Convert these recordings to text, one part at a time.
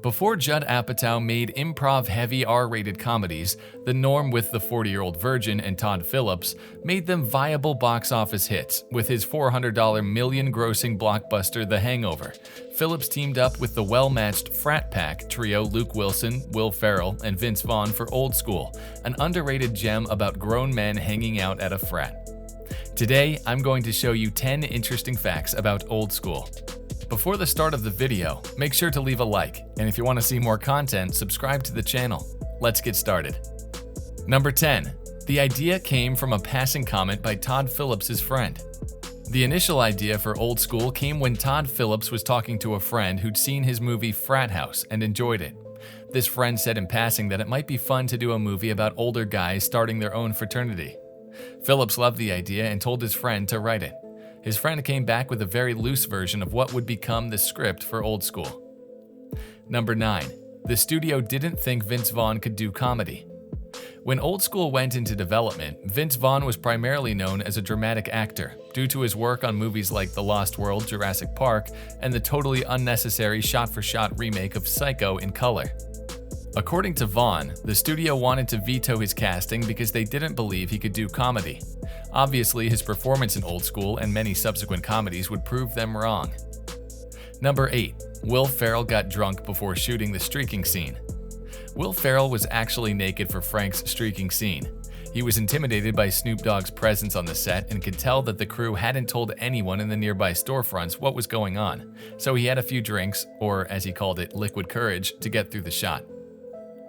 Before Judd Apatow made improv-heavy R-rated comedies, the norm with the 40-year-old Virgin and Todd Phillips made them viable box office hits. With his $400 million-grossing blockbuster The Hangover, Phillips teamed up with the well-matched Frat Pack trio Luke Wilson, Will Ferrell, and Vince Vaughn for Old School, an underrated gem about grown men hanging out at a frat. Today, I'm going to show you 10 interesting facts about Old School. Before the start of the video, make sure to leave a like, and if you want to see more content, subscribe to the channel. Let's get started. Number 10. The idea came from a passing comment by Todd Phillips' friend. The initial idea for Old School came when Todd Phillips was talking to a friend who'd seen his movie Frat House and enjoyed it. This friend said in passing that it might be fun to do a movie about older guys starting their own fraternity. Phillips loved the idea and told his friend to write it. His friend came back with a very loose version of what would become the script for Old School. Number 9. The studio didn't think Vince Vaughn could do comedy. When Old School went into development, Vince Vaughn was primarily known as a dramatic actor due to his work on movies like The Lost World, Jurassic Park, and the totally unnecessary shot-for-shot remake of Psycho in color. According to Vaughn, the studio wanted to veto his casting because they didn't believe he could do comedy. Obviously, his performance in Old School and many subsequent comedies would prove them wrong. Number 8. Will Ferrell got drunk before shooting the streaking scene. Will Ferrell was actually naked for Frank's streaking scene. He was intimidated by Snoop Dogg's presence on the set and could tell that the crew hadn't told anyone in the nearby storefronts what was going on, so he had a few drinks, or as he called it, liquid courage, to get through the shot.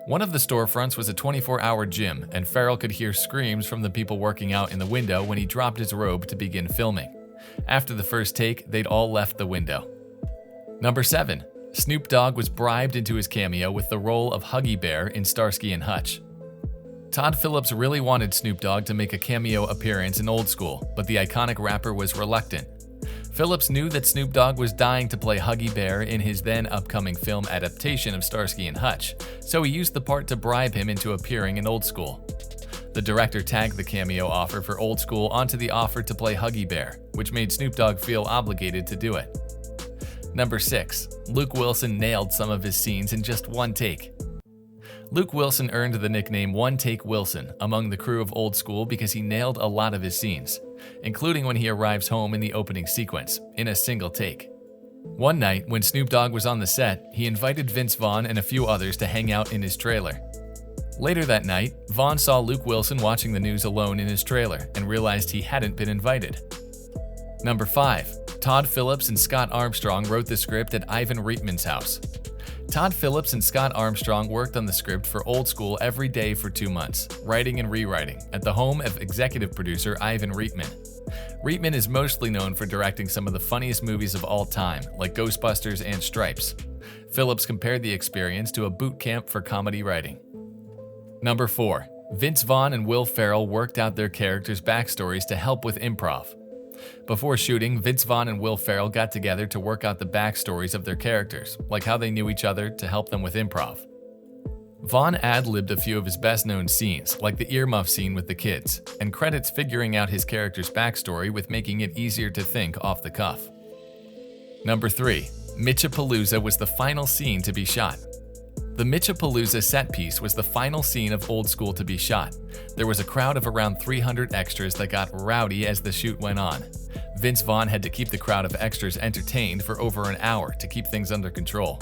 One of the storefronts was a 24-hour gym, and Ferrell could hear screams from the people working out in the window when he dropped his robe to begin filming. After the first take, they'd all left the window. Number 7. Snoop Dogg was bribed into his cameo with the role of Huggy Bear in Starsky and Hutch. Todd Phillips really wanted Snoop Dogg to make a cameo appearance in Old School, but the iconic rapper was reluctant. Phillips knew that Snoop Dogg was dying to play Huggy Bear in his then upcoming film adaptation of Starsky and Hutch, so he used the part to bribe him into appearing in Old School. The director tagged the cameo offer for Old School onto the offer to play Huggy Bear, which made Snoop Dogg feel obligated to do it. Number 6. Luke Wilson nailed some of his scenes in just one take. Luke Wilson earned the nickname One Take Wilson among the crew of Old School because he nailed a lot of his scenes, including when he arrives home in the opening sequence, in a single take. One night, when Snoop Dogg was on the set, he invited Vince Vaughn and a few others to hang out in his trailer. Later that night, Vaughn saw Luke Wilson watching the news alone in his trailer and realized he hadn't been invited. Number 5. Todd Phillips and Scott Armstrong wrote the script at Ivan Reitman's house. Todd Phillips and Scott Armstrong worked on the script for Old School every day for 2 months, writing and rewriting, at the home of executive producer Ivan Reitman. Reitman is mostly known for directing some of the funniest movies of all time, like Ghostbusters and Stripes. Phillips compared the experience to a boot camp for comedy writing. Number 4. Vince Vaughn and Will Ferrell worked out their characters' backstories to help with improv. Before shooting, Vince Vaughn and Will Ferrell got together to work out the backstories of their characters, like how they knew each other, to help them with improv. Vaughn ad-libbed a few of his best-known scenes, like the earmuff scene with the kids, and credits figuring out his character's backstory with making it easier to think off the cuff. Number 3. MITCH-A-PALOOZA was the final scene to be shot. The MITCH-A-PALOOZA set piece was the final scene of Old School to be shot. There was a crowd of around 300 extras that got rowdy as the shoot went on. Vince Vaughn had to keep the crowd of extras entertained for over an hour to keep things under control.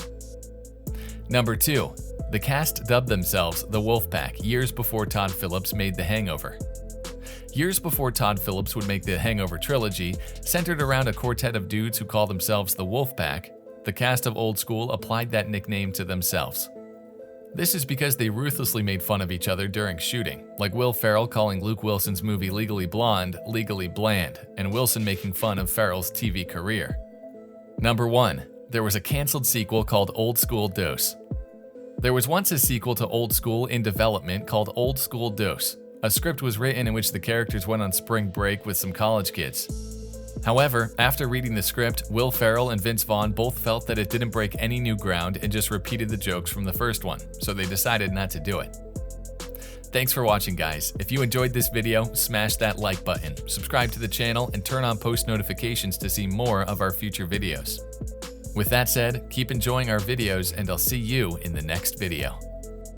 Number 2. The cast dubbed themselves the WOLFPACK years before Todd Phillips made The Hangover. Years before Todd Phillips would make the Hangover trilogy, centered around a quartet of dudes who call themselves the WOLFPACK, the cast of Old School applied that nickname to themselves. This is because they ruthlessly made fun of each other during shooting, like Will Ferrell calling Luke Wilson's movie Legally Blonde legally bland, and Wilson making fun of Ferrell's TV career. Number 1. There was a canceled sequel called Old School Dose. There was once a sequel to Old School in development called Old School Dose. A script was written in which the characters went on spring break with some college kids. However, after reading the script, Will Ferrell and Vince Vaughn both felt that it didn't break any new ground and just repeated the jokes from the first one, so they decided not to do it. Thanks for watching, guys. If you enjoyed this video, smash that like button, subscribe to the channel, and turn on post notifications to see more of our future videos. With that said, keep enjoying our videos and I'll see you in the next video.